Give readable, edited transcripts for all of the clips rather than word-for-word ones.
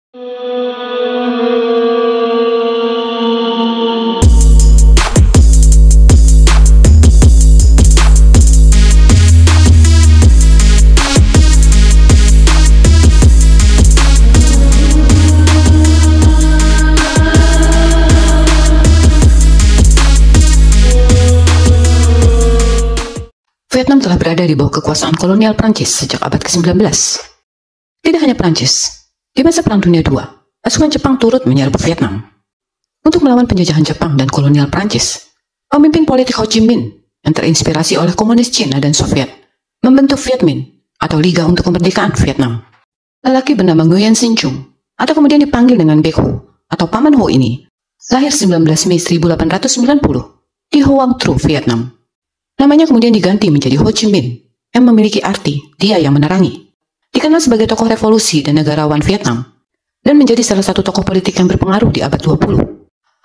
Vietnam telah berada di bawah kekuasaan kolonial Prancis sejak abad ke-19. Tidak hanya Prancis, di masa Perang Dunia II, pasukan Jepang turut menyerbu Vietnam. Untuk melawan penjajahan Jepang dan kolonial Prancis, pemimpin politik Ho Chi Minh yang terinspirasi oleh komunis Cina dan Soviet membentuk Viet Minh atau Liga untuk Kemerdekaan Vietnam. Lelaki bernama Nguyen Sinh Chung atau kemudian dipanggil dengan Bek Ho atau Paman Ho ini lahir 19 Mei 1890 di Hoang Tru, Vietnam. Namanya kemudian diganti menjadi Ho Chi Minh yang memiliki arti dia yang menerangi. Dikenal sebagai tokoh revolusi dan negarawan Vietnam dan menjadi salah satu tokoh politik yang berpengaruh di abad 20.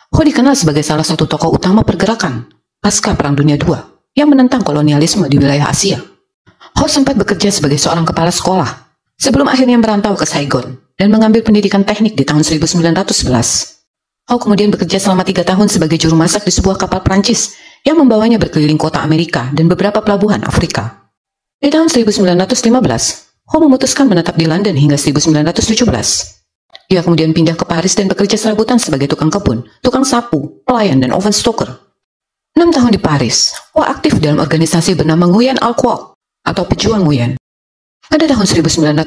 Ho dikenal sebagai salah satu tokoh utama pergerakan pasca Perang Dunia II yang menentang kolonialisme di wilayah Asia. Ho sempat bekerja sebagai seorang kepala sekolah sebelum akhirnya merantau ke Saigon dan mengambil pendidikan teknik di tahun 1911. Ho kemudian bekerja selama 3 tahun sebagai juru masak di sebuah kapal Prancis yang membawanya berkeliling kota Amerika dan beberapa pelabuhan Afrika. Di tahun 1915, Ho memutuskan menetap di London hingga 1917. Dia kemudian pindah ke Paris dan bekerja serabutan sebagai tukang kebun, tukang sapu, pelayan, dan oven stoker. 6 tahun di Paris, Ho aktif dalam organisasi bernama Nguyen Al Quoc atau Pejuang Nguyen. Pada tahun 1919,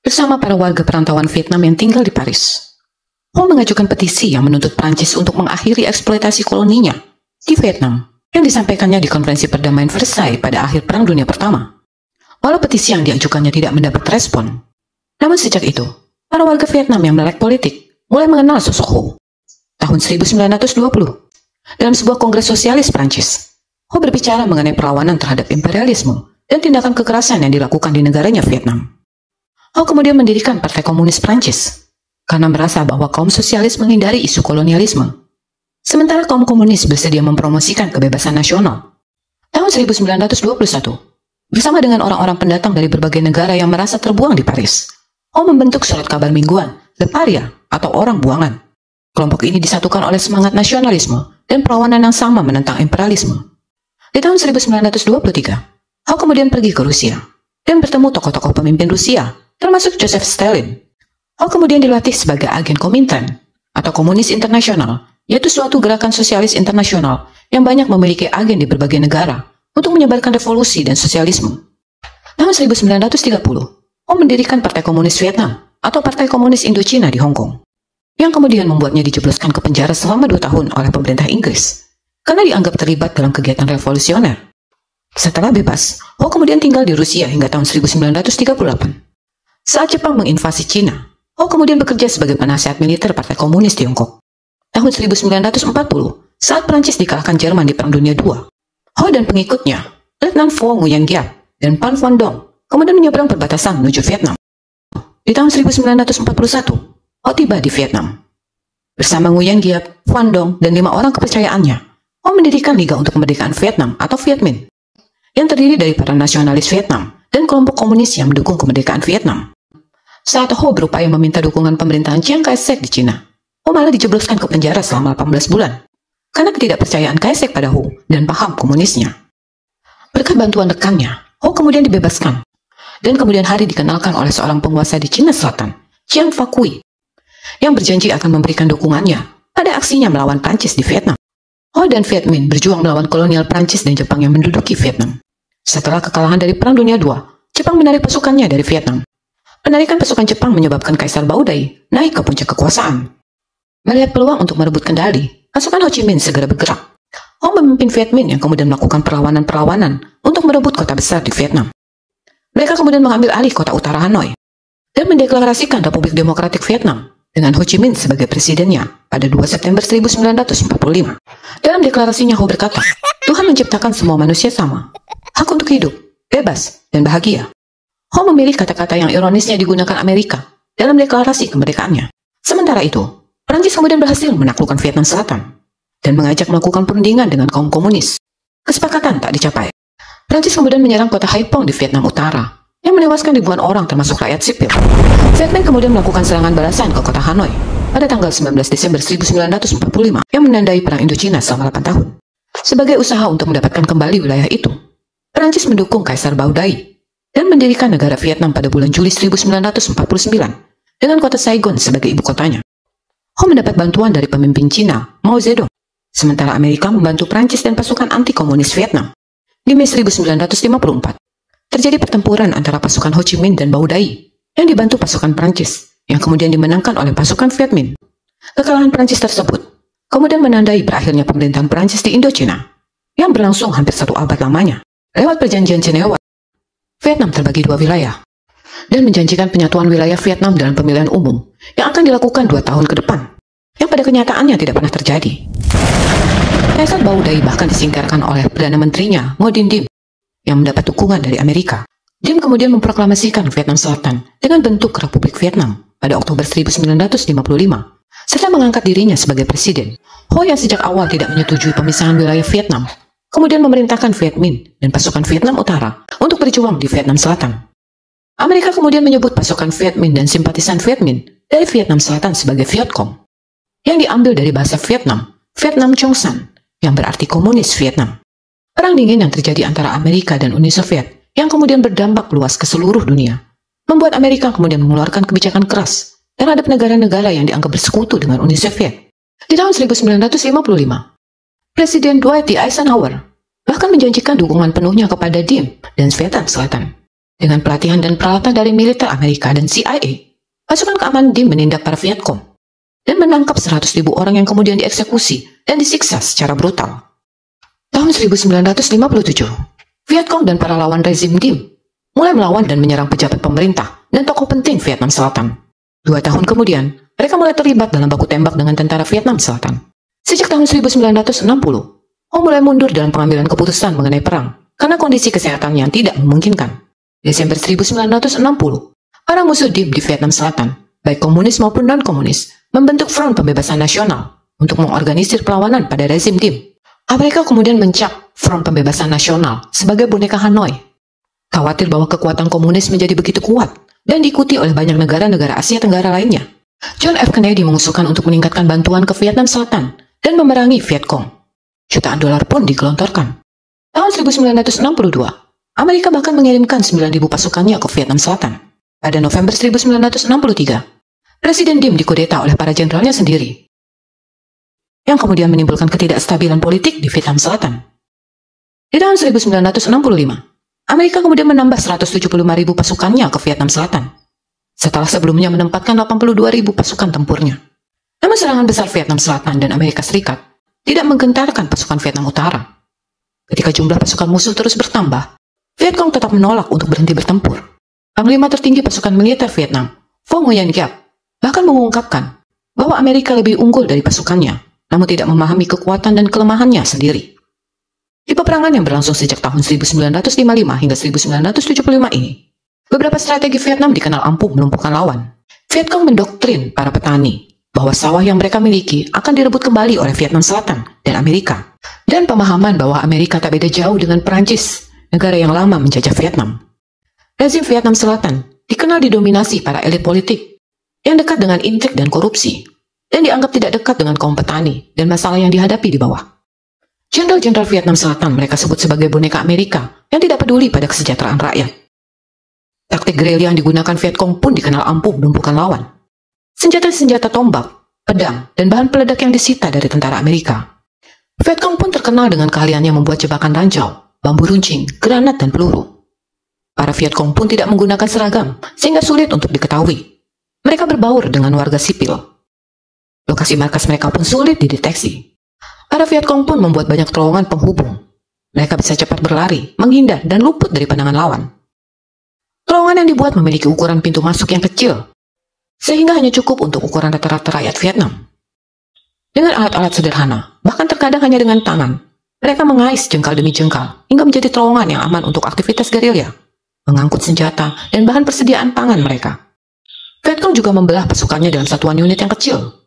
bersama para warga perantauan Vietnam yang tinggal di Paris, Ho mengajukan petisi yang menuntut Prancis untuk mengakhiri eksploitasi koloninya di Vietnam yang disampaikannya di konferensi perdamaian Versailles pada akhir Perang Dunia Pertama. Walau petisi yang diajukannya tidak mendapat respon, namun sejak itu, para warga Vietnam yang melek politik mulai mengenal sosok Ho. Tahun 1920, dalam sebuah kongres sosialis Prancis, Ho berbicara mengenai perlawanan terhadap imperialisme dan tindakan kekerasan yang dilakukan di negaranya Vietnam. Ho kemudian mendirikan Partai Komunis Prancis karena merasa bahwa kaum sosialis menghindari isu kolonialisme. Sementara kaum komunis bersedia mempromosikan kebebasan nasional. Tahun 1921, bersama dengan orang-orang pendatang dari berbagai negara yang merasa terbuang di Paris, Ho membentuk surat kabar mingguan, Le Paria atau Orang Buangan. Kelompok ini disatukan oleh semangat nasionalisme dan perlawanan yang sama menentang imperialisme. Di tahun 1923, Ho kemudian pergi ke Rusia dan bertemu tokoh-tokoh pemimpin Rusia, termasuk Joseph Stalin. Ho kemudian dilatih sebagai agen Komintern atau Komunis Internasional, yaitu suatu gerakan sosialis internasional yang banyak memiliki agen di berbagai negara untuk menyebarkan revolusi dan sosialisme. Tahun 1930, Ho mendirikan Partai Komunis Vietnam atau Partai Komunis Indochina di Hong Kong, yang kemudian membuatnya dijebloskan ke penjara selama 2 tahun oleh pemerintah Inggris karena dianggap terlibat dalam kegiatan revolusioner. Setelah bebas, Ho kemudian tinggal di Rusia hingga tahun 1938. Saat Jepang menginvasi Cina, Ho kemudian bekerja sebagai penasihat militer Partai Komunis Tiongkok. Tahun 1940, saat Prancis dikalahkan Jerman di Perang Dunia II, Ho dan pengikutnya, Letnan Pho Nguyen Giap dan Pan Von Dong, kemudian menyeberang perbatasan menuju Vietnam. Di tahun 1941, Ho tiba di Vietnam. Bersama Nguyen Giap, Van Dong, dan 5 orang kepercayaannya, Ho mendirikan Liga untuk Kemerdekaan Vietnam atau Viet Minh, yang terdiri dari para nasionalis Vietnam dan kelompok komunis yang mendukung kemerdekaan Vietnam. Saat Ho berupaya meminta dukungan pemerintahan Chiang Kai-shek di Cina, Ho malah dijebloskan ke penjara selama 18 bulan karena ketidakpercayaan Kai-shek pada Ho dan paham komunisnya. Berkat bantuan rekannya, Ho kemudian dibebaskan dan kemudian hari dikenalkan oleh seorang penguasa di Cina Selatan, Chiang Fa-kui, yang berjanji akan memberikan dukungannya pada aksinya melawan Prancis di Vietnam. Ho dan Viet Minh berjuang melawan kolonial Prancis dan Jepang yang menduduki Vietnam. Setelah kekalahan dari Perang Dunia II, Jepang menarik pasukannya dari Vietnam. Penarikan pasukan Jepang menyebabkan Kaisar Baudai naik ke puncak kekuasaan. Melihat peluang untuk merebut kendali, pasukan Ho Chi Minh segera bergerak. Ho memimpin Viet Minh yang kemudian melakukan perlawanan-perlawanan untuk merebut kota besar di Vietnam. Mereka kemudian mengambil alih kota utara Hanoi dan mendeklarasikan Republik Demokratik Vietnam dengan Ho Chi Minh sebagai presidennya pada 2 September 1945. Dalam deklarasinya Ho berkata, Tuhan menciptakan semua manusia sama, hak untuk hidup, bebas, dan bahagia. Ho memilih kata-kata yang ironisnya digunakan Amerika dalam deklarasi kemerdekaannya. Sementara itu, Prancis kemudian berhasil menaklukkan Vietnam Selatan dan mengajak melakukan perundingan dengan kaum komunis. Kesepakatan tak dicapai. Prancis kemudian menyerang kota Haiphong di Vietnam Utara yang menewaskan ribuan orang termasuk rakyat sipil. Vietnam kemudian melakukan serangan balasan ke kota Hanoi pada tanggal 19 Desember 1945 yang menandai Perang Indochina selama 8 tahun. Sebagai usaha untuk mendapatkan kembali wilayah itu, Perancis mendukung Kaisar Baudai dan mendirikan negara Vietnam pada bulan Juli 1949 dengan kota Saigon sebagai ibu kotanya. Ho mendapat bantuan dari pemimpin Cina, Mao Zedong, sementara Amerika membantu Prancis dan pasukan anti-komunis Vietnam. Di Mei 1954, terjadi pertempuran antara pasukan Ho Chi Minh dan Baudai yang dibantu pasukan Prancis, yang kemudian dimenangkan oleh pasukan Viet Minh. Kekalahan Prancis tersebut kemudian menandai berakhirnya pemerintahan Prancis di Indochina, yang berlangsung hampir 1 abad lamanya. Lewat perjanjian Jenewa, Vietnam terbagi 2 wilayah, dan menjanjikan penyatuan wilayah Vietnam dalam pemilihan umum yang akan dilakukan 2 tahun ke depan, yang pada kenyataannya tidak pernah terjadi. Kaisar Baudai bahkan disingkirkan oleh Perdana Menterinya, Ngo Dinh Diem, yang mendapat dukungan dari Amerika. Diem kemudian memproklamasikan Vietnam Selatan dengan bentuk Republik Vietnam pada Oktober 1955, serta mengangkat dirinya sebagai presiden. Ho yang sejak awal tidak menyetujui pemisahan wilayah Vietnam, kemudian memerintahkan Viet Minh dan pasukan Vietnam Utara untuk berjuang di Vietnam Selatan. Amerika kemudian menyebut pasukan Viet Minh dan simpatisan Viet Minh dari Vietnam Selatan sebagai Viet Cong, yang diambil dari bahasa Vietnam, Vietnam Chong San, yang berarti komunis Vietnam. Perang dingin yang terjadi antara Amerika dan Uni Soviet yang kemudian berdampak luas ke seluruh dunia, membuat Amerika kemudian mengeluarkan kebijakan keras terhadap negara-negara yang dianggap bersekutu dengan Uni Soviet. Di tahun 1955, Presiden Dwight D. Eisenhower bahkan menjanjikan dukungan penuhnya kepada Diem dan Vietnam Selatan. Dengan pelatihan dan peralatan dari militer Amerika dan CIA, pasukan keamanan Diem menindak para Vietcong dan menangkap 100.000 orang yang kemudian dieksekusi dan disiksa secara brutal. Tahun 1957, Vietcong dan para lawan rezim Diem mulai melawan dan menyerang pejabat pemerintah dan tokoh penting Vietnam Selatan. 2 tahun kemudian, mereka mulai terlibat dalam baku tembak dengan tentara Vietnam Selatan. Sejak tahun 1960, Ho mulai mundur dalam pengambilan keputusan mengenai perang karena kondisi kesehatannya tidak memungkinkan. Desember 1960, para musuh Diem di Vietnam Selatan, baik komunis maupun non-komunis, membentuk Front Pembebasan Nasional untuk mengorganisir perlawanan pada rezim Diem. Amerika kemudian mencap Front Pembebasan Nasional sebagai boneka Hanoi. Khawatir bahwa kekuatan komunis menjadi begitu kuat dan diikuti oleh banyak negara-negara Asia Tenggara lainnya, John F. Kennedy mengusulkan untuk meningkatkan bantuan ke Vietnam Selatan dan memerangi Vietcong. Jutaan dolar pun digelontorkan. Tahun 1962, Amerika bahkan mengirimkan 9.000 pasukannya ke Vietnam Selatan. Pada November 1963, Presiden Diem dikudeta oleh para jenderalnya sendiri, yang kemudian menimbulkan ketidakstabilan politik di Vietnam Selatan. Di tahun 1965, Amerika kemudian menambah 175.000 pasukannya ke Vietnam Selatan, setelah sebelumnya menempatkan 82.000 pasukan tempurnya. Namun serangan besar Vietnam Selatan dan Amerika Serikat tidak menggentarkan pasukan Vietnam Utara. Ketika jumlah pasukan musuh terus bertambah, Vietcong tetap menolak untuk berhenti bertempur. Panglima tertinggi pasukan militer Vietnam, Vo Nguyen Giap, bahkan mengungkapkan bahwa Amerika lebih unggul dari pasukannya, namun tidak memahami kekuatan dan kelemahannya sendiri. Di peperangan yang berlangsung sejak tahun 1955 hingga 1975 ini, beberapa strategi Vietnam dikenal ampuh melumpuhkan lawan. Vietcong mendoktrin para petani bahwa sawah yang mereka miliki akan direbut kembali oleh Vietnam Selatan dan Amerika, dan pemahaman bahwa Amerika tak beda jauh dengan Perancis, negara yang lama menjajah Vietnam. Rezim Vietnam Selatan dikenal didominasi para elit politik yang dekat dengan intrik dan korupsi, dan dianggap tidak dekat dengan kaum petani dan masalah yang dihadapi di bawah. Jenderal-jenderal Vietnam Selatan mereka sebut sebagai boneka Amerika yang tidak peduli pada kesejahteraan rakyat. Taktik gerilya yang digunakan Vietcong pun dikenal ampuh melumpuhkan lawan. Senjata-senjata tombak, pedang, dan bahan peledak yang disita dari tentara Amerika. Vietcong pun terkenal dengan keahliannya membuat jebakan ranjau, bambu runcing, granat, dan peluru. Para Vietcong pun tidak menggunakan seragam, sehingga sulit untuk diketahui. Mereka berbaur dengan warga sipil. Lokasi markas mereka pun sulit dideteksi. Para Vietcong pun membuat banyak terowongan penghubung. Mereka bisa cepat berlari, menghindar, dan luput dari pandangan lawan. Terowongan yang dibuat memiliki ukuran pintu masuk yang kecil, sehingga hanya cukup untuk ukuran rata-rata rakyat Vietnam. Dengan alat-alat sederhana, bahkan terkadang hanya dengan tangan, mereka mengais jengkal demi jengkal, hingga menjadi terowongan yang aman untuk aktivitas gerilya, mengangkut senjata, dan bahan persediaan pangan mereka. Vietcong juga membelah pasukannya dalam satuan unit yang kecil,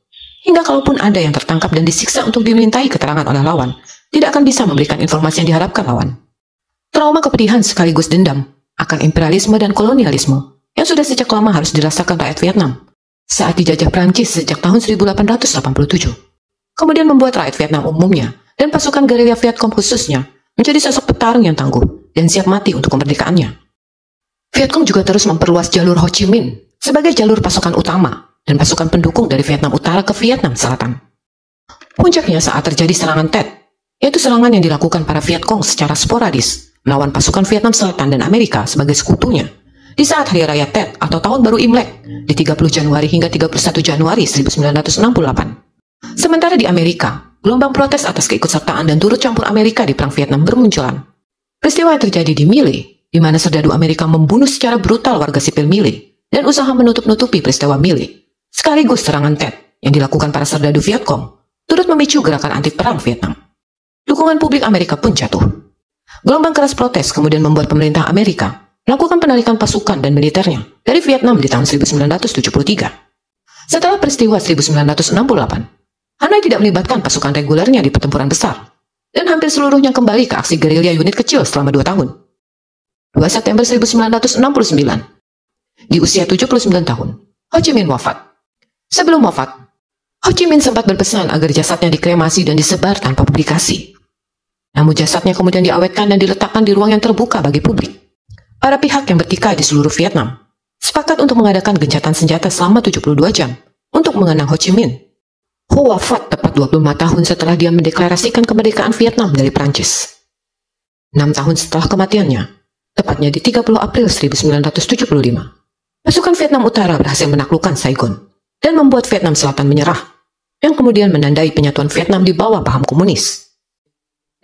hingga kalaupun ada yang tertangkap dan disiksa untuk dimintai keterangan oleh lawan, tidak akan bisa memberikan informasi yang diharapkan lawan. Trauma kepedihan sekaligus dendam akan imperialisme dan kolonialisme yang sudah sejak lama harus dirasakan rakyat Vietnam saat dijajah Prancis sejak tahun 1887. Kemudian membuat rakyat Vietnam umumnya dan pasukan gerilya Vietcong khususnya menjadi sosok petarung yang tangguh dan siap mati untuk kemerdekaannya. Vietcong juga terus memperluas jalur Ho Chi Minh sebagai jalur pasukan utama dan pasukan pendukung dari Vietnam Utara ke Vietnam Selatan. Puncaknya saat terjadi serangan Tet, yaitu serangan yang dilakukan para Vietcong secara sporadis melawan pasukan Vietnam Selatan dan Amerika sebagai sekutunya di saat Hari Raya Tet atau Tahun Baru Imlek di 30 Januari hingga 31 Januari 1968. Sementara di Amerika, gelombang protes atas keikutsertaan dan turut campur Amerika di Perang Vietnam bermunculan. Peristiwa yang terjadi di Mille, di mana serdadu Amerika membunuh secara brutal warga sipil Mille dan usaha menutup-nutupi peristiwa Mille, sekaligus serangan Tet yang dilakukan para serdadu Vietcong, turut memicu gerakan anti perang Vietnam. Dukungan publik Amerika pun jatuh. Gelombang keras protes kemudian membuat pemerintah Amerika melakukan penarikan pasukan dan militernya dari Vietnam di tahun 1973. Setelah peristiwa 1968, Hanoi tidak melibatkan pasukan regulernya di pertempuran besar, dan hampir seluruhnya kembali ke aksi gerilya unit kecil selama 2 tahun. 2 September 1969, di usia 79 tahun, Ho Chi Minh wafat. Sebelum wafat, Ho Chi Minh sempat berpesan agar jasadnya dikremasi dan disebar tanpa publikasi. Namun jasadnya kemudian diawetkan dan diletakkan di ruang yang terbuka bagi publik. Para pihak yang bertikai di seluruh Vietnam sepakat untuk mengadakan gencatan senjata selama 72 jam untuk mengenang Ho Chi Minh. Ho wafat tepat 25 tahun setelah dia mendeklarasikan kemerdekaan Vietnam dari Prancis. 6 tahun setelah kematiannya, tepatnya di 30 April 1975, pasukan Vietnam Utara berhasil menaklukkan Saigon dan membuat Vietnam Selatan menyerah, yang kemudian menandai penyatuan Vietnam di bawah paham komunis.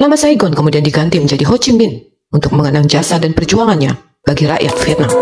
Nama Saigon kemudian diganti menjadi Ho Chi Minh untuk mengenang jasa dan perjuangannya bagi rakyat Vietnam.